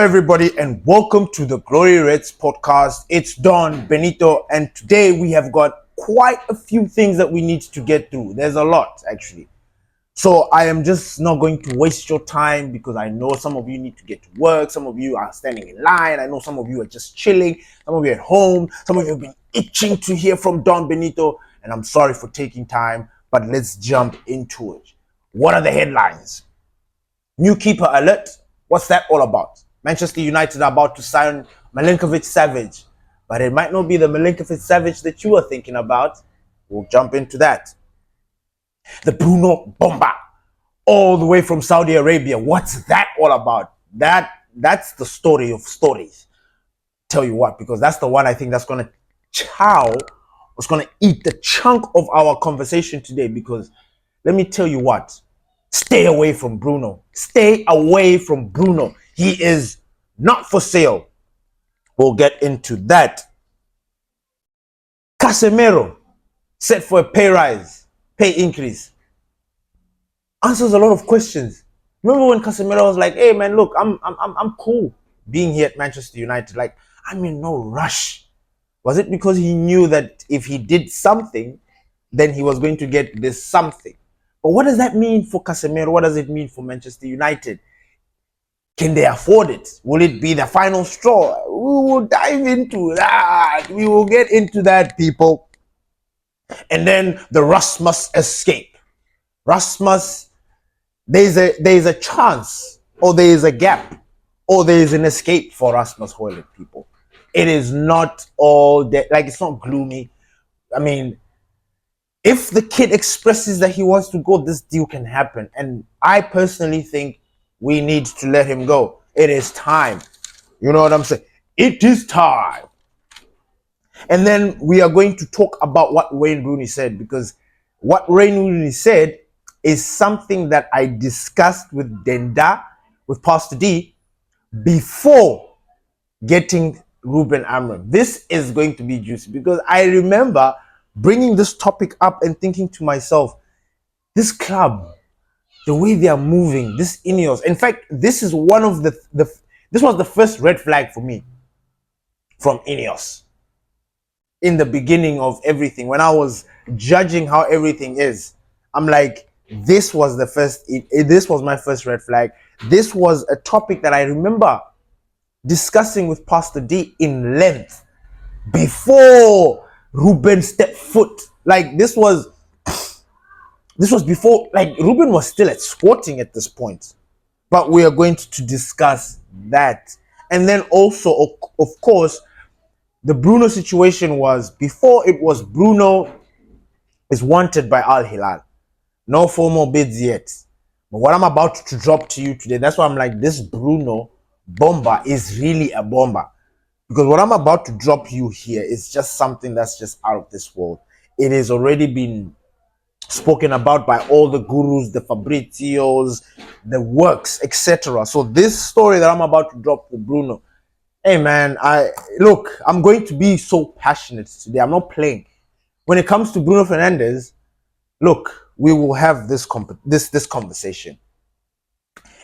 everybody, and welcome to the Glory Reds podcast. It's Don Benito, and today we have got quite a few things that we need to get through. There's a lot, actually. So I am just not going to waste your time because I know some of you need to get to work. Some of you are standing in line. I know some of you are just chilling. Some of you are at home. Some of you have been itching to hear from Don Benito, and I'm sorry for taking time, but let's jump into it. What are the headlines? New keeper alert. What's that all about? Manchester United are about to sign Milinkovic-Savic, but it might not be the Milinkovic-Savic that you are thinking about. We'll jump into that. The Bruno Bomba, all the way from Saudi Arabia. What's that all about? That's the story of stories. Tell you what, because that's the one I think that's going to eat the chunk of our conversation today. Because let me tell you what, stay away from Bruno. Stay away from Bruno. He is not for sale. We'll get into that. Casemiro set for a pay increase. Answers a lot of questions. Remember when Casemiro was like, "Hey man, look, I'm cool being here at Manchester United. Like, I'm in no rush." Was it because he knew that if he did something, then he was going to get this something? But what does that mean for Casemiro? What does it mean for Manchester United? Can they afford it? Will it be the final straw? We will dive into that. We will get into that, people. And then the Rasmus Escape. Rasmus, there's a chance, or there is a gap, or there is an escape for Rasmus Hojlund, people. It is not all that, like, it's not gloomy. I mean, if the kid expresses that he wants to go, this deal can happen. And I personally think we need to let him go. It is time. You know what I'm saying? It is time. And then we are going to talk about what Wayne Rooney said, because what Wayne Rooney said is something that I discussed with Denda, with Pastor D, before getting Ruben Amorim. This is going to be juicy because I remember bringing this topic up and thinking to myself, this club, the way they are moving, this Ineos. In fact, this is one of this was the first red flag for me from Ineos. In the beginning of everything, when I was judging how everything is, I'm like, this was my first red flag. This was a topic that I remember discussing with Pastor D in length before Ruben stepped foot. Like, this was before, like, Ruben was still at Sporting at this point. But we are going to discuss that. And then also, of course, the Bruno situation was, before it was Bruno is wanted by Al Hilal. No formal bids yet. But what I'm about to drop to you today, that's why I'm like, this Bruno Bomba is really a bomba. Because what I'm about to drop you here is just something that's just out of this world. It has already been spoken about by all the gurus, the Fabrizios, the works, etc. So this story that I'm about to drop for Bruno, hey man, I'm going to be so passionate today. I'm not playing. When it comes to Bruno Fernandes, look, we will have this conversation.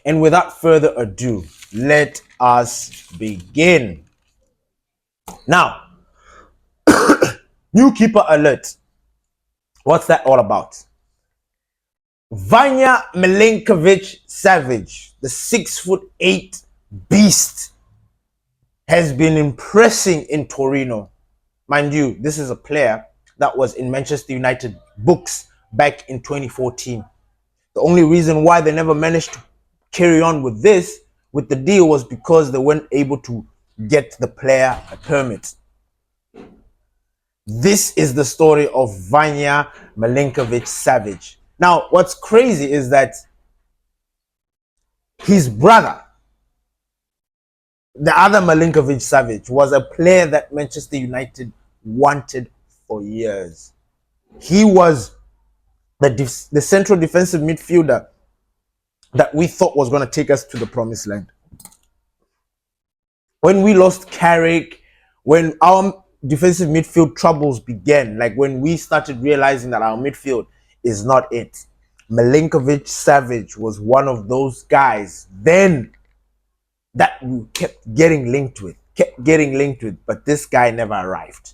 And without further ado, let us begin. Now, new keeper alert. What's that all about? Vanya Milinkovic-Savic, the 6'8" beast, has been impressing in Torino. Mind you, this is a player that was in Manchester United books back in 2014. The only reason why they never managed to carry on with the deal, was because they weren't able to get the player a permit. This is the story of Vanya Milinkovic-Savic. Now, what's crazy is that his brother, the other Milinkovic-Savic, was a player that Manchester United wanted for years. He was the central defensive midfielder that we thought was going to take us to the promised land. When we lost Carrick, when our defensive midfield troubles began, like when we started realizing that our midfield is not it, Milinkovic-Savic was one of those guys then that we kept getting linked with, but this guy never arrived.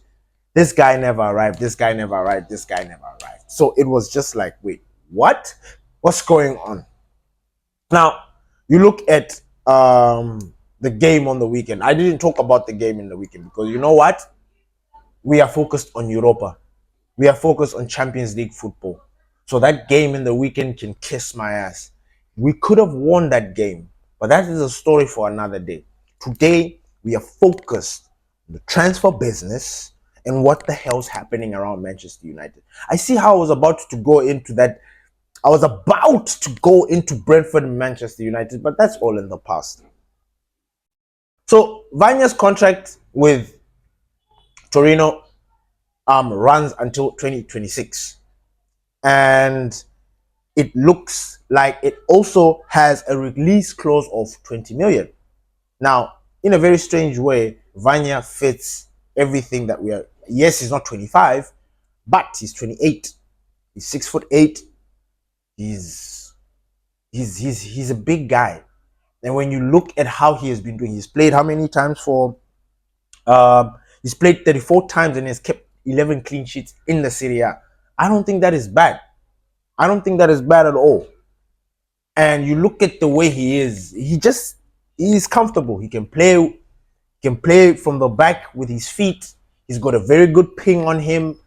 This guy never arrived. This guy never arrived. This guy never arrived. So it was just like, wait, what? What's going on? Now, you look at the game on the weekend. I didn't talk about the game in the weekend because you know what? We are focused on Europa. We are focused on Champions League football. So that game in the weekend can kiss my ass. We could have won that game, but that is a story for another day. Today, we are focused on the transfer business and what the hell's happening around Manchester United. I see how I was about to go into that. I was about to go into Brentford and Manchester United, but that's all in the past. So Vanya's contract with Torino runs until 2026. And it looks like it also has a release clause of 20 million. Now, in a very strange way, Vanya fits everything that we are. Yes, he's not 25, but he's 28. He's 6'8". He's a big guy. And when you look at how he has been doing, he's played how many times for he's played 34 times and has kept 11 clean sheets in the Serie A. I don't think that is bad. I don't think that is bad at all. And you look at the way he is, he's comfortable. He can play from the back with his feet. He's got a very good ping on him.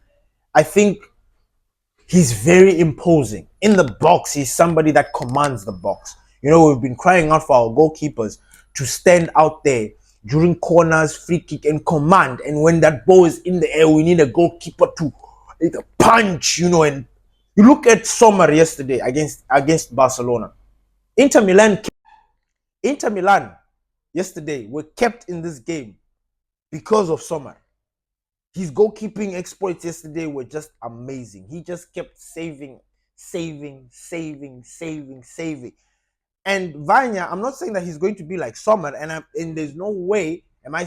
I think he's very imposing. In the box, he's somebody that commands the box. You know, we've been crying out for our goalkeepers to stand out there during corners, free kick, and command. And when that ball is in the air, we need a goalkeeper to punch, you know. And you look at Sommer yesterday against Barcelona. Inter Milan yesterday were kept in this game because of Sommer. His goalkeeping exploits yesterday were just amazing. He just kept saving. And Vanya, I'm not saying that he's going to be like Sommer, and there's no way am I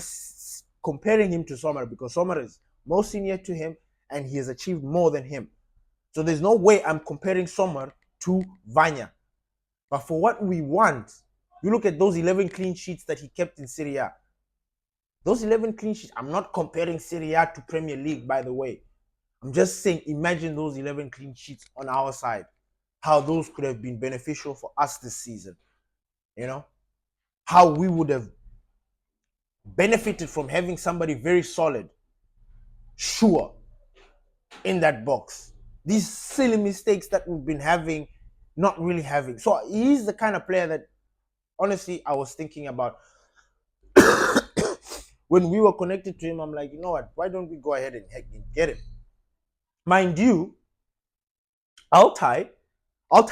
comparing him to Sommer because Sommer is more senior to him and he has achieved more than him. So there's no way I'm comparing Sommer to Vanya. But for what we want, you look at those 11 clean sheets that he kept in Serie A. Those 11 clean sheets, I'm not comparing Serie A to Premier League, by the way. I'm just saying, imagine those 11 clean sheets on our side. How those could have been beneficial for us this season. You know? How we would have benefited from having somebody very solid, sure, in that box. These silly mistakes that we've been having, not really having. So he's the kind of player that, honestly, I was thinking about. When we were connected to him, I'm like, you know what? Why don't we go ahead and get him? Mind you, Altay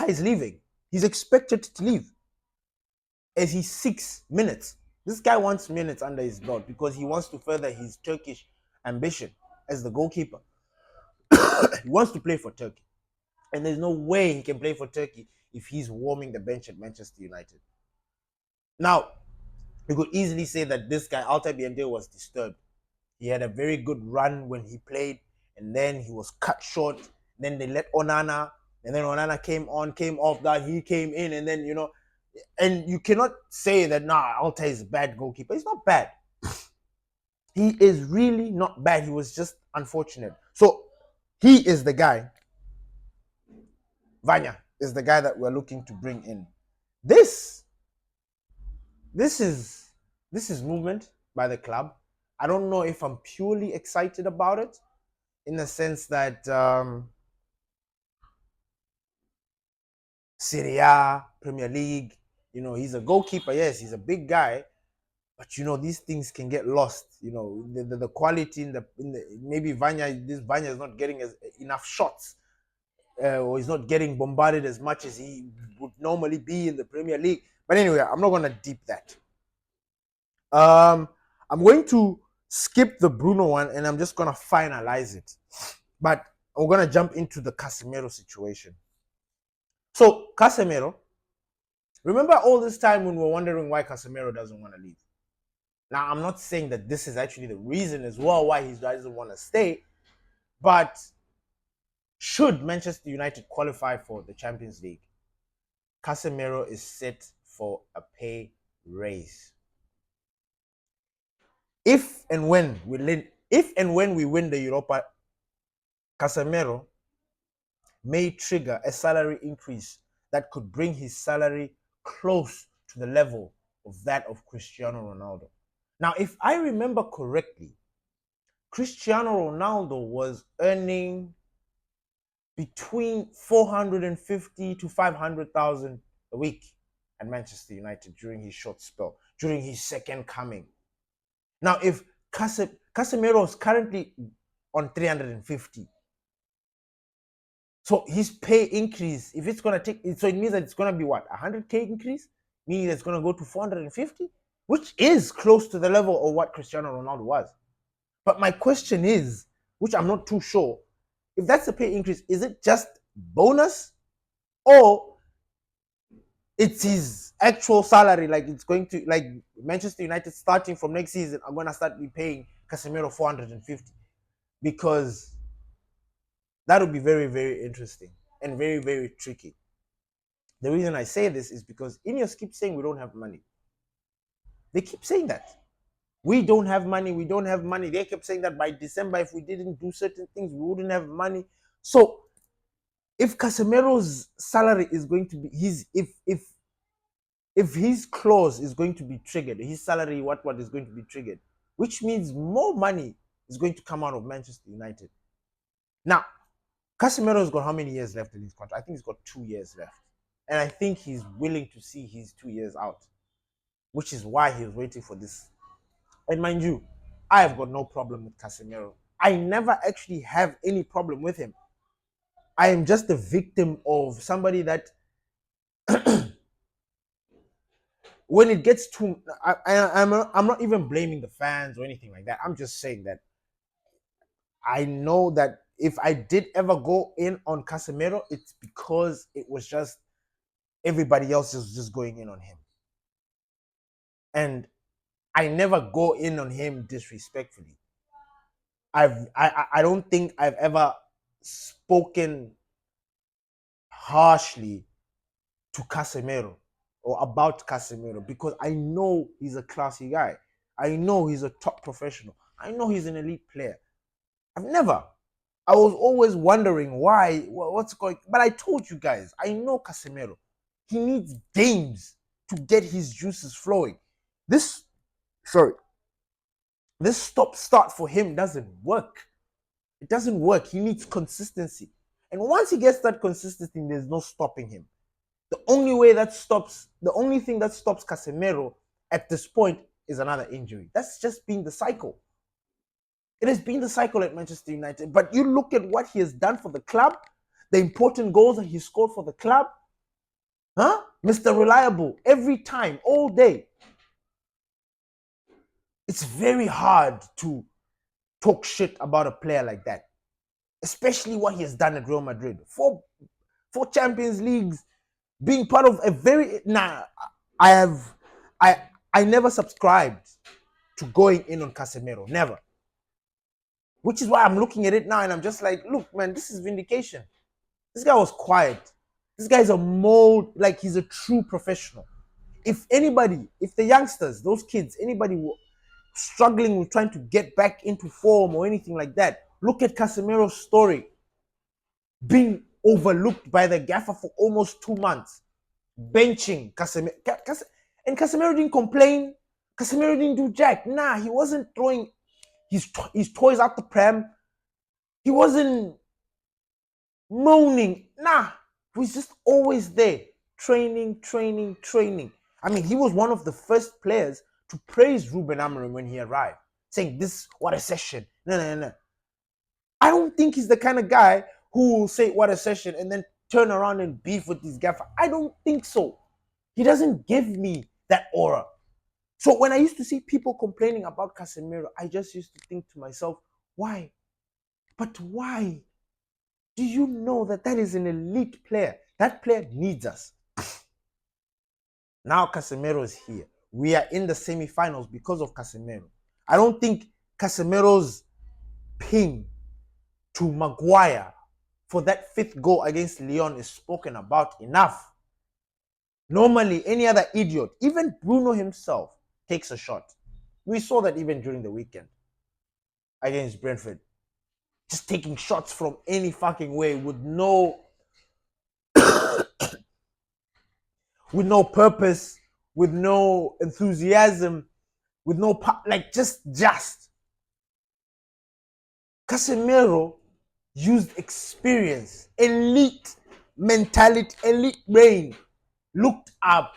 is leaving. He's expected to leave as he's 6 minutes. This guy wants minutes under his belt because he wants to further his Turkish ambition as the goalkeeper. He wants to play for Turkey. And there's no way he can play for Turkey if he's warming the bench at Manchester United. Now, you could easily say that this guy, Altay was disturbed. He had a very good run when he played, and then he was cut short. Then they let Onana, and then Onana came off that, he came in, and then, you know, and you cannot say that, Altay is a bad goalkeeper. He's not bad. He is really not bad. He was just unfortunate. So he is the guy. Vanya is the guy that we're looking to bring in. This is movement by the club. I don't know if I'm purely excited about it, in the sense that Serie A, Premier League, you know, he's a goalkeeper. Yes, he's a big guy, but you know, these things can get lost. You know, the quality in the maybe Vanya is not getting enough shots, or he's not getting bombarded as much as he would normally be in the Premier League. But anyway, I'm not gonna deep that. I'm going to skip the Bruno one and I'm just gonna finalize it. But I'm gonna jump into the Casemiro situation. So Casemiro, remember all this time when we're wondering why Casemiro doesn't want to leave? Now, I'm not saying that this is actually the reason as well why he doesn't want to stay, but should Manchester United qualify for the Champions League, Casemiro is set for a pay raise. if and when we win the Europa, Casemiro may trigger a salary increase that could bring his salary close to the level of that of Cristiano Ronaldo. Now, if I remember correctly, Cristiano Ronaldo was earning between 450 to 500,000 a week at Manchester United during his short spell, during his second coming. Now, if Casemiro is currently on 350, so his pay increase, if it's going to take, so it means that it's going to be what, 100K increase? Meaning it's going to go to 450, which is close to the level of what Cristiano Ronaldo was. But my question is, which I'm not too sure, if that's the pay increase, is it just bonus or it's his actual salary? Like it's going to, like Manchester United starting from next season are going to start be paying Casemiro 450, because that would be very, very interesting and very, very tricky. The reason I say this is because Ineos keep saying we don't have money. They keep saying that. We don't have money, we don't have money. They kept saying that by December, if we didn't do certain things, we wouldn't have money. So if Casemiro's salary is going to be if his clause is going to be triggered, his salary what is going to be triggered, which means more money is going to come out of Manchester United. Now, Casemiro's got how many years left in his contract? I think he's got 2 years left. And I think he's willing to see his 2 years out, which is why he's waiting for this. And mind you, I have got no problem with Casemiro. I never actually have any problem with him. I am just a victim of somebody that when it gets too, I'm not even blaming the fans or anything like that. I'm just saying that I know that if I did ever go in on Casemiro, it's because it was just everybody else is just going in on him. And I never go in on him disrespectfully. I don't think I've ever spoken harshly to Casemiro or about Casemiro, because I know he's a classy guy. I know he's a top professional. I know he's an elite player. I was always wondering what's going, but I told you guys, I know Casemiro. He needs games to get his juices flowing. This stop-start for him doesn't work. It doesn't work. He needs consistency. And once he gets that consistency, there's no stopping him. The only thing that stops Casemiro at this point is another injury. That's just been the cycle. It has been the cycle at Manchester United. But you look at what he has done for the club, the important goals that he scored for the club, Mr. Reliable, every time, all day. It's very hard to talk shit about a player like that, especially what he has done at Real Madrid. Four Champions Leagues, being part of a very... I never subscribed to going in on Casemiro. Never. Which is why I'm looking at it now and I'm just like, look, man, this is vindication. This guy was quiet. This guy's a mold, like he's a true professional. If the youngsters, those kids, anybody struggling with trying to get back into form or anything like that, look at Casemiro's story. Being overlooked by the gaffer for almost 2 months. Benching Casemiro. And Casemiro didn't complain. Casemiro didn't do jack. Nah, he wasn't throwing his toys out the pram. He wasn't moaning. Nah, he was just always there. Training. I mean, he was one of the first players to praise Ruben Amorim when he arrived, saying, what a session. No. I don't think he's the kind of guy who will say, what a session, and then turn around and beef with this gaffer. I don't think so. He doesn't give me that aura. So when I used to see people complaining about Casemiro, I just used to think to myself, why? But why? Do you know that is an elite player? That player needs us. Now Casemiro is here. We are in the semi-finals because of Casemiro. I don't think Casemiro's ping to Maguire for that 5th goal against Lyon is spoken about enough. Normally, any other idiot, even Bruno himself, takes a shot. We saw that even during the weekend against Brentford. Just taking shots from any fucking way with no purpose, with no enthusiasm, with no like just Casemiro used experience, elite mentality, elite brain, looked up,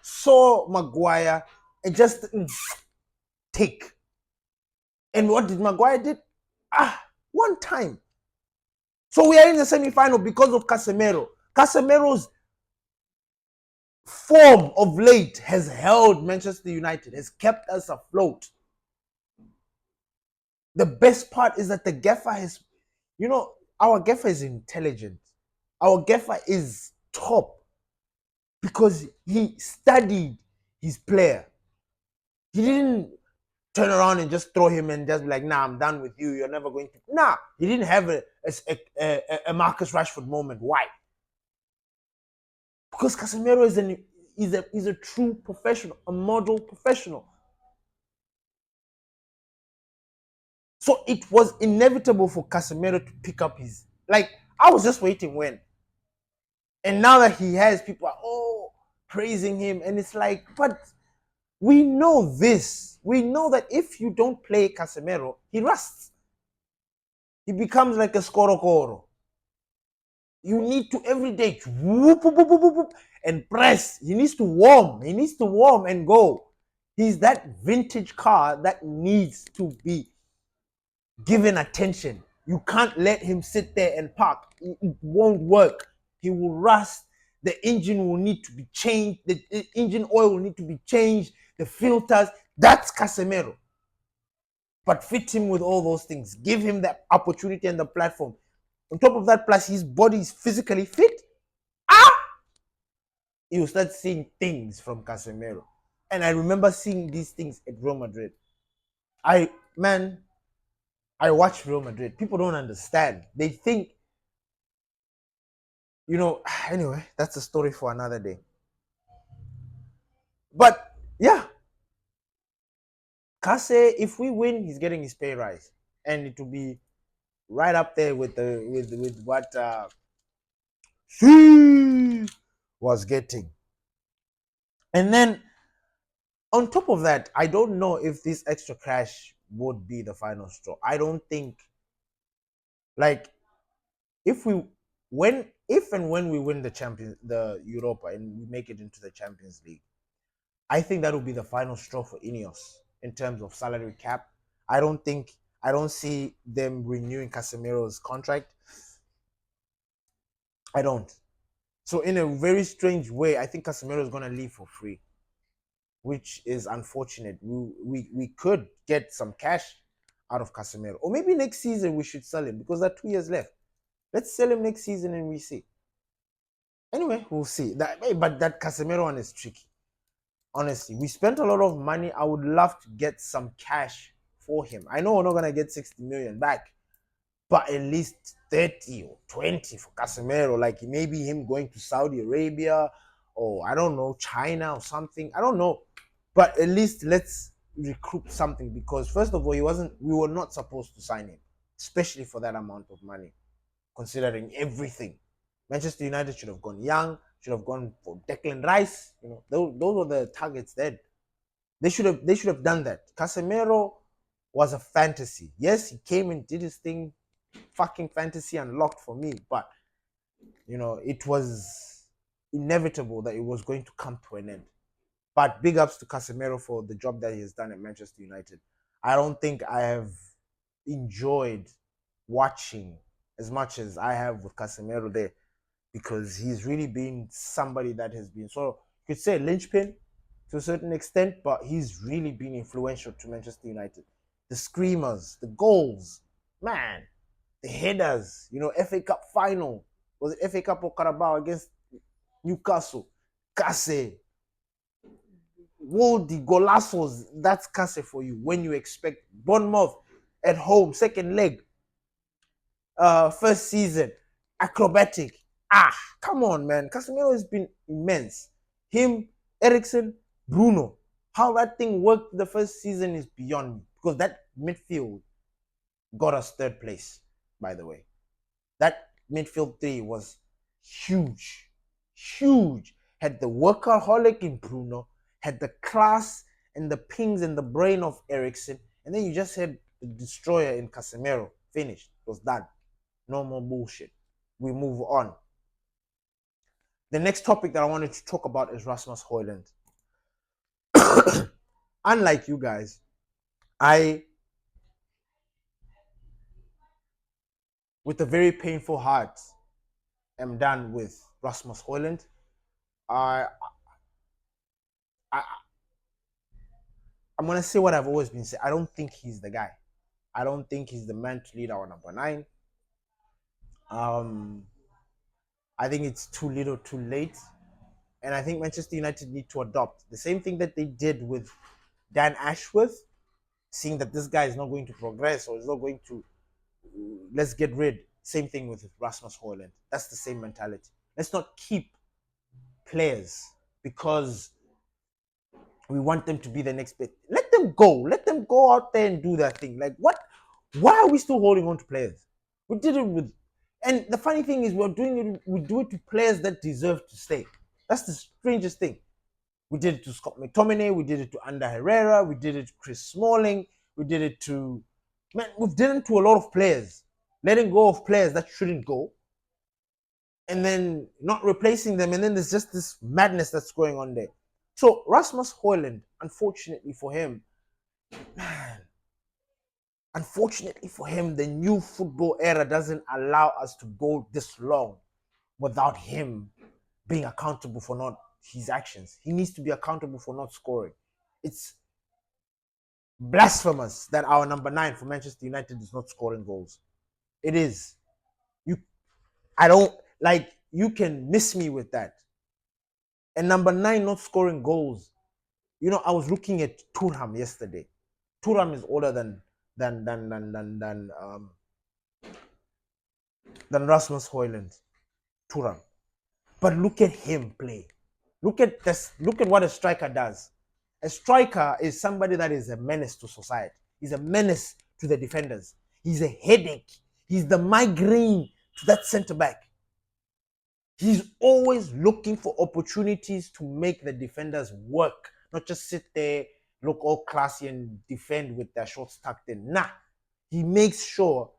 saw Maguire, and just take. And what did Maguire did? One time. So we are in the semi-final because of Casemiro. Casemiro's form of late has held Manchester United, has kept us afloat. The best part is that the gaffer has, our gaffer is intelligent. Our gaffer is top because he studied his player. He didn't turn around and just throw him and just be like, nah, I'm done with you. You're never going to. Nah, he didn't have a Marcus Rashford moment. Why? Because Casemiro is a true professional, a model professional. So it was inevitable for Casemiro to pick up his. Like, I was just waiting when. And now that he has, people are, praising him. And it's like, but we know this. We know that if you don't play Casemiro, he rusts. He becomes like a skorokoro. You need to every day whoop, whoop, whoop, whoop, whoop, and press. He needs to warm. He needs to warm and go. He's that vintage car that needs to be given attention. You can't let him sit there and park. It won't work. He will rust. The engine will need to be changed. The engine oil will need to be changed. The filters. That's Casemiro. But fit him with all those things. Give him the opportunity and the platform. On top of that, plus his body is physically fit. You start seeing things from Casemiro. And I remember seeing these things at Real Madrid. I watch Real Madrid. People don't understand. They think, anyway, that's a story for another day. But yeah, Kase, if we win, he's getting his pay rise. And it will be right up there with what he was getting. And then on top of that, I don't know if this extra cash would be the final straw. I don't think, like, if and when we win the Europa and we make it into the Champions League, I think that will be the final straw for Ineos in terms of salary cap. I don't see them renewing Casemiro's contract. I don't. So in a very strange way, I think Casemiro is going to leave for free, which is unfortunate. We could get some cash out of Casemiro. Or maybe next season we should sell him because there are 2 years left. Let's sell him next season and we see. Anyway, we'll see. But that Casemiro one is tricky. Honestly, we spent a lot of money. I would love to get some cash for him. I know we're not going to get 60 million back, but at least 30 or 20 for Casemiro. Like maybe him going to Saudi Arabia or I don't know, China or something. I don't know. But at least let's recoup something because first of all, we were not supposed to sign him, especially for that amount of money, considering everything. Manchester United should have gone young, should have gone for Declan Rice. Those were the targets then. They should have done that. Casemiro was a fantasy. Yes, he came and did his thing, fucking fantasy unlocked for me, but it was inevitable that it was going to come to an end. But big ups to Casemiro for the job that he has done at Manchester United. I don't think I have enjoyed watching as much as I have with Casemiro there because he's really been somebody that has been, so you could say, linchpin to a certain extent, but he's really been influential to Manchester United. The screamers, the goals, man, the headers, FA Cup final. Was it FA Cup or Carabao against Newcastle? Kase. Woldy, golazos, that's Kase for you when you expect Bournemouth at home, second leg, first season, acrobatic. Come on, man. Casemiro has been immense. Him, Eriksen, Bruno. How that thing worked the first season is beyond me, because that midfield got us third place, by the way. That midfield three was huge. Huge. Had the workaholic in Bruno, had the class and the pings and the brain of Ericsson, and then you just had the destroyer in Casemiro. Finished. It was done. No more bullshit. We move on. The next topic that I wanted to talk about is Rasmus Højlund. Unlike you guys, I, with a very painful heart, am done with Rasmus Højlund. I, I, I'm gonna say what I've always been saying. I don't think he's the guy. I don't think he's the man to lead our number 9. I think it's too little, too late, and I think Manchester United need to adopt the same thing that they did with Dan Ashworth, seeing that this guy is not going to progress or is not going to, let's get rid. Same thing with Rasmus Højlund. That's the same mentality. Let's not keep players because we want them to be the next bit. Let them go. Let them go out there and do their thing. Like, what? Why are we still holding on to players? We did it with, and the funny thing is, we do it to players that deserve to stay. That's the strangest thing. We did it to Scott McTominay. We did it to Ander Herrera. We did it to Chris Smalling. We did it to, man, we've done it to a lot of players. Letting go of players that shouldn't go, and then not replacing them, and then there's just this madness that's going on there. So Rasmus Højlund, unfortunately for him, man, unfortunately for him, the new football era doesn't allow us to go this long without him being accountable for not his actions. He needs to be accountable for not scoring. It's blasphemous that our number 9 for Manchester United is not scoring goals. It is. I don't, like, you can miss me with that. And number 9 not scoring goals. You know, I was looking at Thuram yesterday. Thuram is older than Rasmus Højlund. Thuram. But look at him play. Look at this. Look at what a striker does. A striker is somebody that is a menace to society. He's a menace to the defenders. He's a headache. He's the migraine to that centre back. He's always looking for opportunities to make the defenders work, not just sit there, look all classy and defend with their shorts tucked in. Nah, he makes sure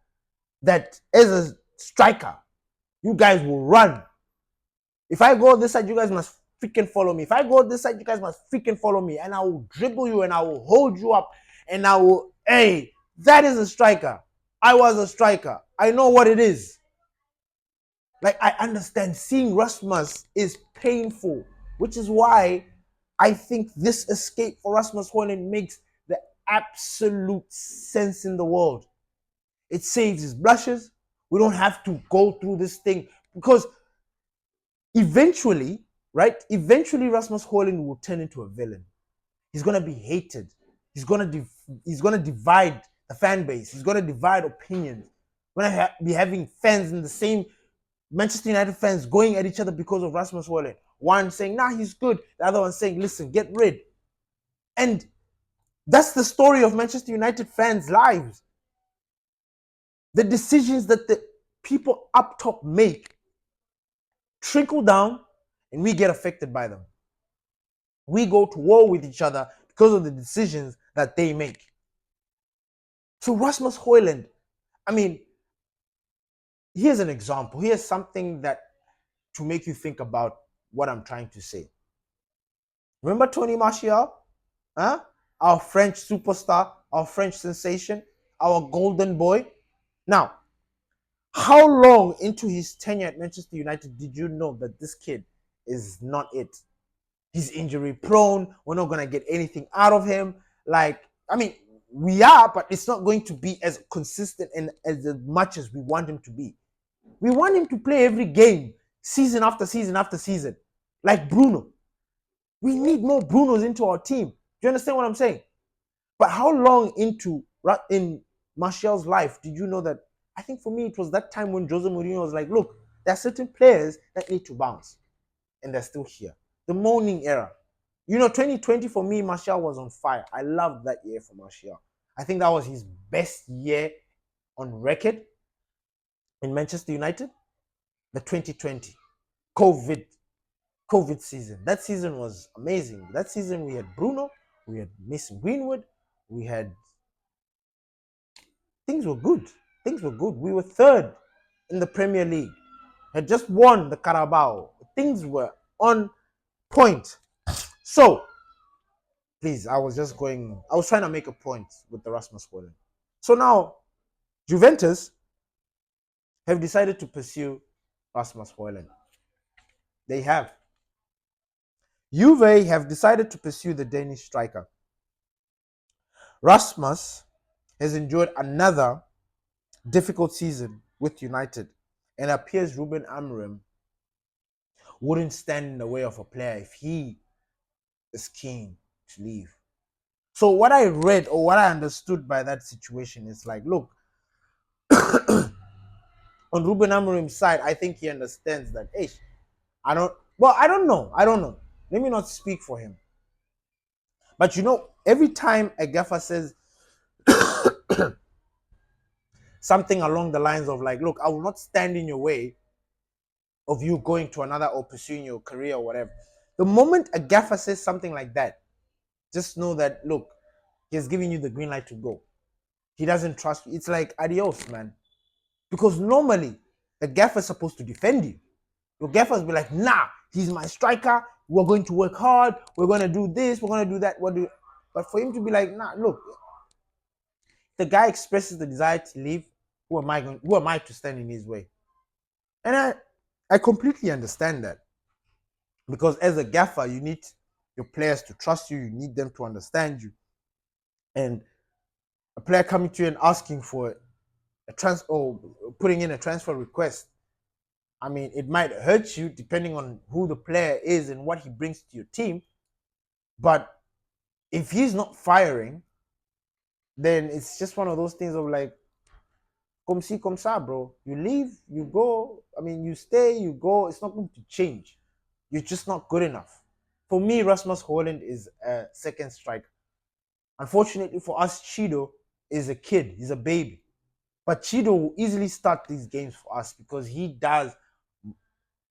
that as a striker, you guys will run. If I go this side, you guys must freaking follow me. If I go this side, you guys must freaking follow me. And I will dribble you and I will hold you up and I will, hey, that is a striker. I was a striker. I know what it is. Like, I understand seeing Rasmus is painful, which is why I think this escape for Rasmus Højlund makes the absolute sense in the world. It saves his blushes. We don't have to go through this thing because eventually, right? Eventually, Rasmus Højlund will turn into a villain. He's gonna be hated. He's gonna divide the fan base. He's gonna divide opinions. We're gonna be having fans in the same Manchester United fans going at each other because of Rasmus Højlund. One saying, nah, he's good. The other one saying, listen, get rid. And that's the story of Manchester United fans' lives. The decisions that the people up top make trickle down and we get affected by them. We go to war with each other because of the decisions that they make. So Rasmus Højlund, I mean, here's an example. Here's something that to make you think about what I'm trying to say. Remember Tony Martial? Huh? Our French superstar, our French sensation, our golden boy. Now, how long into his tenure at Manchester United did you know that this kid is not it? He's injury prone. We're not going to get anything out of him. Like, I mean, we are, but it's not going to be as consistent and as much as we want him to be. We want him to play every game, season after season after season, like Bruno. We need more Brunos into our team. Do you understand what I'm saying? But how long in Martial's life did you know that? I think for me, it was that time when Jose Mourinho was like, look, there are certain players that need to bounce. And they're still here. The moaning era. You know, 2020 for me, Martial was on fire. I loved that year for Martial. I think that was his best year on record in Manchester United. The 2020 COVID COVID season. That season was amazing. That season we had Bruno, we had Mason Greenwood, we had things were good. Things were good. We were third in the Premier League. Had just won the Carabao. Things were on point. So, please, I was trying to make a point with the Rasmus Hojlund. So now, Juventus have decided to pursue Rasmus Hojlund. They have. Juve have decided to pursue the Danish striker. Rasmus has enjoyed another difficult season with United, and appears Ruben Amorim wouldn't stand in the way of a player if he is keen to leave. So what I read or what I understood by that situation is like, look, on Ruben Amorim's side, I think he understands that, hey, I don't know. Let me not speak for him. But you know, every time a gaffer says something along the lines of like, look, I will not stand in your way of you going to another or pursuing your career or whatever. The moment a gaffer says something like that, just know that, look, he's giving you the green light to go. He doesn't trust you. It's like, adios, man. Because normally, the gaffer's supposed to defend you. Your gaffers be like, nah, he's my striker. We're going to work hard. We're going to do this. We're going to do that. But for him to be like, nah, look, the guy expresses the desire to leave. Who am I to stand in his way? And I completely understand that. Because as a gaffer, you need your players to trust you. You need them to understand you. And a player coming to you and asking for a transfer or putting in a transfer request, I mean, it might hurt you depending on who the player is and what he brings to your team. But if he's not firing, then it's just one of those things of like, comme si, comme ça, bro. You leave, you go. I mean, you stay, you go. It's not going to change. You're just not good enough. For me, Rasmus Hojlund is a second striker. Unfortunately for us, Chido is a kid. He's a baby. But Chido will easily start these games for us because he does.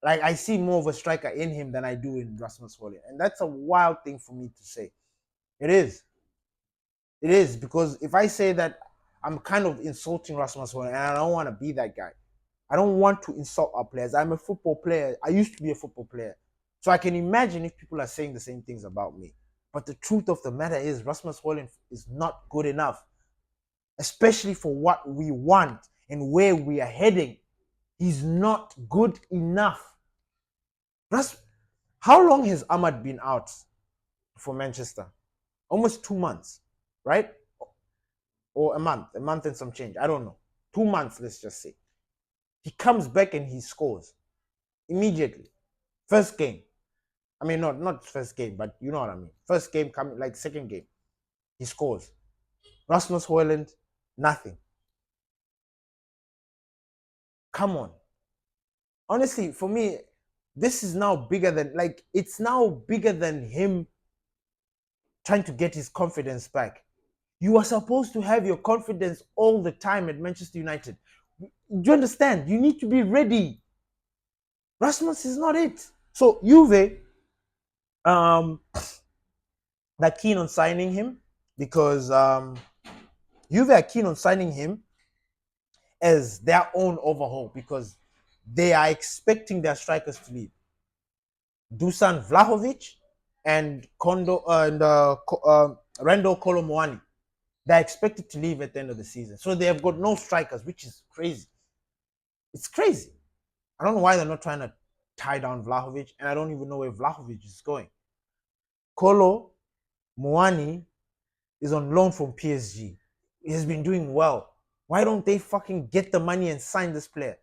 Like, I see more of a striker in him than I do in Rasmus Hojlund. And that's a wild thing for me to say. It is. It is, because if I say that, I'm kind of insulting Rasmus Hojlund, and I don't want to be that guy. I don't want to insult our players. I'm a football player. I used to be a football player. So I can imagine if people are saying the same things about me. But the truth of the matter is, Rasmus Hojlund is not good enough, especially for what we want and where we are heading. He's not good enough. How long has Ahmad been out for Manchester? Almost 2 months, right? Or a month and some change. I don't know. 2 months, let's just say. He comes back and he scores immediately. First game. I mean, not first game, but you know what I mean. First game coming, like second game, he scores. Rasmus Hojlund, nothing. Come on. Honestly, for me, this is now bigger than, like, it's now bigger than him trying to get his confidence back. You are supposed to have your confidence all the time at Manchester United. Do you understand? You need to be ready. Rasmus is not it. So Juve, they're keen on signing him because Juve are keen on signing him as their own overhaul because they are expecting their strikers to leave. Dusan Vlahovic and Randall Kolo Muani. They're expected to leave at the end of the season. So they have got no strikers, which is crazy. It's crazy. I don't know why they're not trying to tie down Vlahovic, and I don't even know where Vlahovic is going. Kolo Muani is on loan from PSG. He has been doing well. Why don't they fucking get the money and sign this player?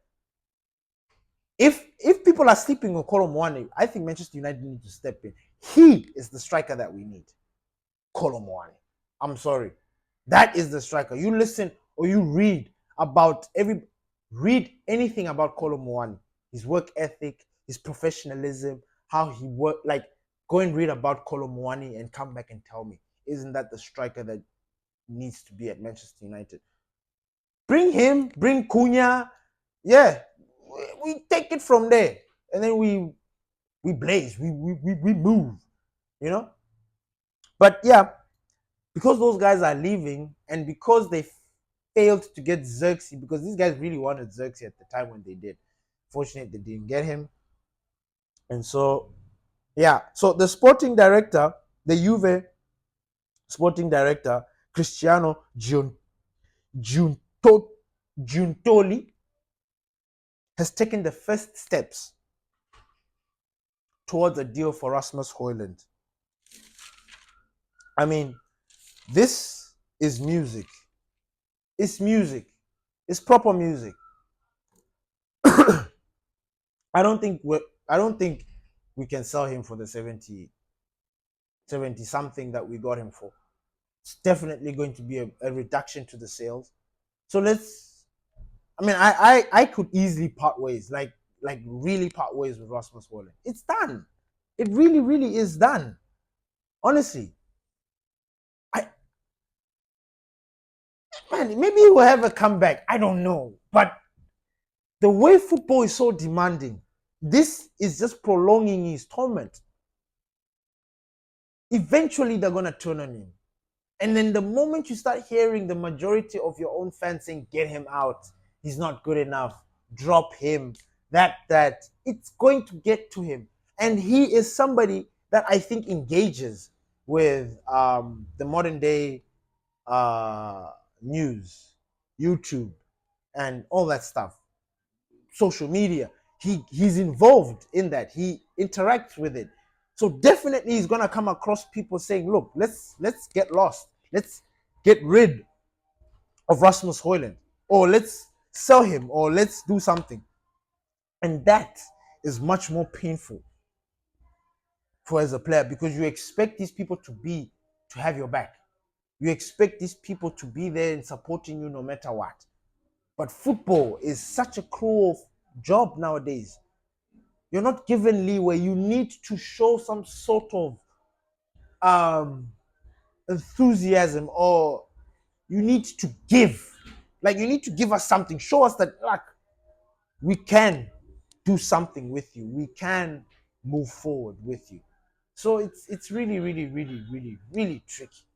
If people are sleeping on Kolo Muani, I think Manchester United need to step in. He is the striker that we need. Kolo Muani. I'm sorry. That is the striker. You listen or you read anything about Kolo Muani. His work ethic, his professionalism, how he worked. Like, Go and read about Kolo Muani and come back and tell me, isn't that the striker that needs to be at Manchester United? Bring him, bring Cunha. Yeah, we take it from there. And then we blaze, we move, you know? But yeah, because those guys are leaving and because they failed to get Xerxes, because these guys really wanted Xerxes at the time when they did. Fortunately, they didn't get him. And so, yeah. So the sporting director, the Juve sporting director, Cristiano Giunto, Giuntoli, has taken the first steps towards a deal for Rasmus Højlund. I mean, this is music. It's music. It's proper music. I don't think we can sell him for the 70 something that we got him for. It's definitely going to be a reduction to the sales. So I could easily part ways, like really part ways with Rasmus Højlund. It's done. It really, really is done. Honestly. Maybe he will have a comeback. I don't know. But the way football is so demanding, this is just prolonging his torment. Eventually, they're going to turn on him. And then the moment you start hearing the majority of your own fans saying, get him out, he's not good enough, drop him, that, it's going to get to him. And he is somebody that I think engages with the modern day news, YouTube, and all that stuff, social media. He's involved in that. He interacts with it. So definitely he's gonna come across people saying, look, let's get lost. Let's get rid of Rasmus Højlund. Or let's sell him, or let's do something. And that is much more painful for as a player, because you expect these people to have your back. You expect these people to be there and supporting you no matter what. But football is such a cruel job nowadays. You're not given leeway. You need to show some sort of enthusiasm, or you need to give. Like, you need to give us something. Show us that, like, we can do something with you. We can move forward with you. So it's really, really, really, really, really tricky.